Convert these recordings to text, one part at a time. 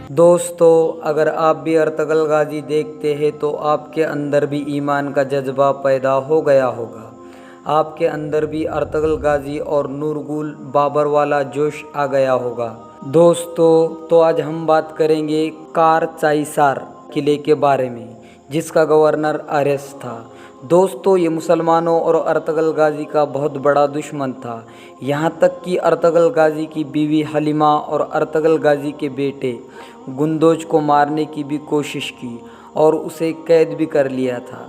دوستو، اگر آپ بھی ارطغرل غازی دیکھتے ہیں تو آپ کے اندر بھی ایمان کا جذبہ پیدا ہو گیا ہوگا۔ آپ کے اندر بھی ارطغرل غازی اور نورگل بابر والا جوش آ گیا ہوگا۔ دوستو، تو آج ہم بات کریں گے کارچائسار قلعے کے بارے میں، جس کا گورنر آریس تھا۔ دوستو، یہ مسلمانوں اور ارطغرل غازی کا بہت بڑا دشمن تھا، یہاں تک کہ ارطغرل غازی کی بیوی حلیمہ اور ارطغرل غازی کے بیٹے گندوج کو مارنے کی بھی کوشش کی اور اسے قید بھی کر لیا تھا۔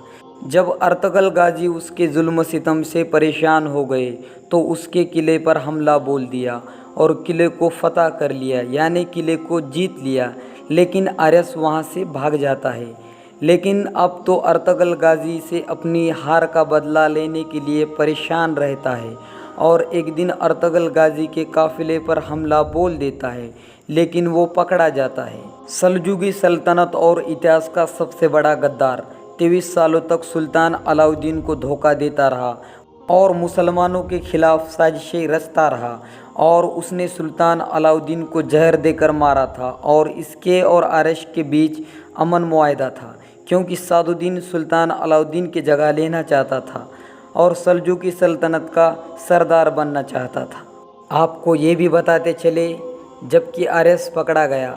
جب ارطغرل غازی اس کے ظلم و ستم سے پریشان ہو گئے تو اس کے قلعے پر حملہ بول دیا اور قلعے کو فتح کر لیا، یعنی قلعے کو جیت لیا، لیکن آریس وہاں سے بھاگ جاتا ہے۔ لیکن اب تو ارطغرل غازی سے اپنی ہار کا بدلہ لینے کے لیے پریشان رہتا ہے اور ایک دن ارطغرل غازی کے قافلے پر حملہ بول دیتا ہے، لیکن وہ پکڑا جاتا ہے۔ سلجوقی سلطنت اور اتہاس کا سب سے بڑا غدار 23 سالوں تک سلطان علاء الدین کو دھوکہ دیتا رہا اور مسلمانوں کے خلاف سازشیں رچتا رہا، اور اس نے سلطان علاء الدین کو زہر دے کر مارا تھا، اور اس کے اور آریس کے بیچ امن معاہدہ تھا، کیونکہ سعد الدین سلطان علاء الدین کی جگہ لینا چاہتا تھا اور سلجوقی سلطنت کا سردار بننا چاہتا تھا۔ آپ کو یہ بھی بتاتے چلے، جب کہ آریس پکڑا گیا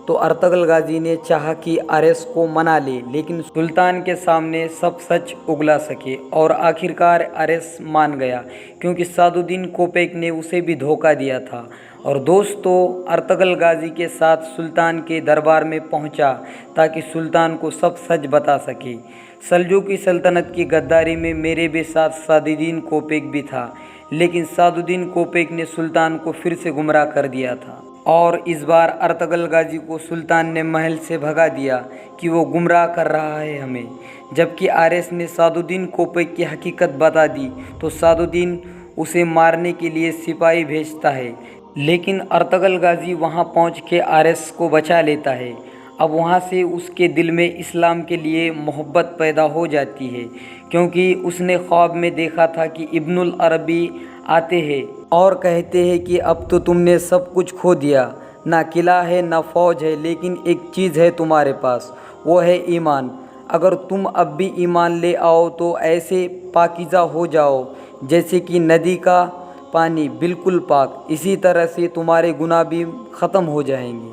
تو ارطغرل غازی نے چاہا کہ آریس کو منا لے، لیکن سلطان کے سامنے سب سچ اگلا سکے، اور آخرکار آریس مان گیا کیونکہ سعد الدین کوپیک نے اسے بھی دھوکہ دیا تھا۔ اور دوستو، ارطغرل غازی کے ساتھ سلطان کے دربار میں پہنچا تاکہ سلطان کو سب سچ بتا سکے۔ سلجوقی سلطنت کی غداری میں میرے بھی ساتھ سعد الدین کوپیک بھی تھا، لیکن سعد الدین کوپیک نے سلطان کو پھر سے گمراہ کر دیا تھا، اور اس بار ارطغرل غازی کو سلطان نے محل سے بھگا دیا کہ وہ گمراہ کر رہا ہے ہمیں۔ جبکہ آریس نے سعد الدین کوپیک کی حقیقت بتا دی تو سعد الدین اسے مارنے کے لیے سپاہی بھیجتا ہے، لیکن ارطغرل غازی وہاں پہنچ کے آریس کو بچا لیتا ہے۔ اب وہاں سے اس کے دل میں اسلام کے لیے محبت پیدا ہو جاتی ہے، کیونکہ اس نے خواب میں دیکھا تھا کہ ابن العربی آتے ہیں اور کہتے ہیں کہ اب تو تم نے سب کچھ کھو دیا، نہ قلعہ ہے نہ فوج ہے، لیکن ایک چیز ہے تمہارے پاس، وہ ہے ایمان۔ اگر تم اب بھی ایمان لے آؤ تو ایسے پاکیزہ ہو جاؤ جیسے کہ ندی کا پانی بالکل پاک، اسی طرح سے تمہارے گناہ بھی ختم ہو جائیں گے۔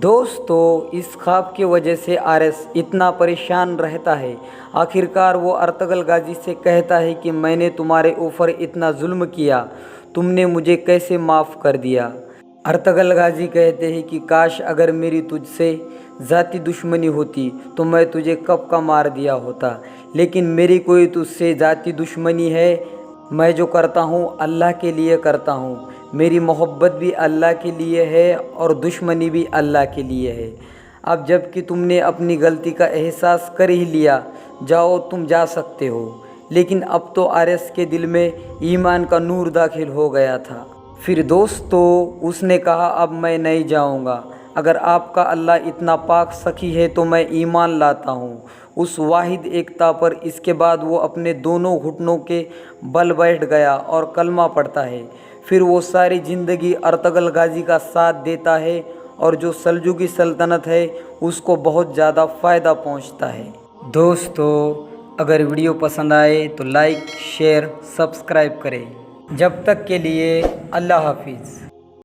دوستو، اس خواب کی وجہ سے آریس اتنا پریشان رہتا ہے۔ آخرکار وہ ارطغرل غازی سے کہتا ہے کہ میں نے تمہارے اوپر اتنا ظلم کیا، تم نے مجھے کیسے معاف کر دیا؟ ارطغرل غازی کہتے ہیں کہ کاش اگر میری تجھ سے ذاتی دشمنی ہوتی تو میں تجھے کب کا مار دیا ہوتا، لیکن میری کوئی تجھ سے ذاتی دشمنی ہے؟ میں جو کرتا ہوں اللہ کے لیے کرتا ہوں، میری محبت بھی اللہ کے لیے ہے اور دشمنی بھی اللہ کے لیے ہے۔ اب جب کہ تم نے اپنی غلطی کا احساس کر ہی لیا، جاؤ، تم جا سکتے ہو۔ لیکن اب تو آریس کے دل میں ایمان کا نور داخل ہو گیا تھا۔ پھر دوستو، اس نے کہا اب میں نہیں جاؤں گا، اگر آپ کا اللہ اتنا پاک سخی ہے تو میں ایمان لاتا ہوں اس واحد ایکتا پر۔ اس کے بعد وہ اپنے دونوں گھٹنوں کے بل بیٹھ گیا اور کلمہ پڑھتا ہے۔ پھر وہ ساری زندگی ارطغرل غازی کا ساتھ دیتا ہے، اور جو سلجوقی سلطنت ہے اس کو بہت زیادہ فائدہ پہنچتا ہے۔ دوستو، اگر ویڈیو پسند آئے تو لائک، شیئر، سبسکرائب کریں۔ جب تک کے لیے اللہ حافظ۔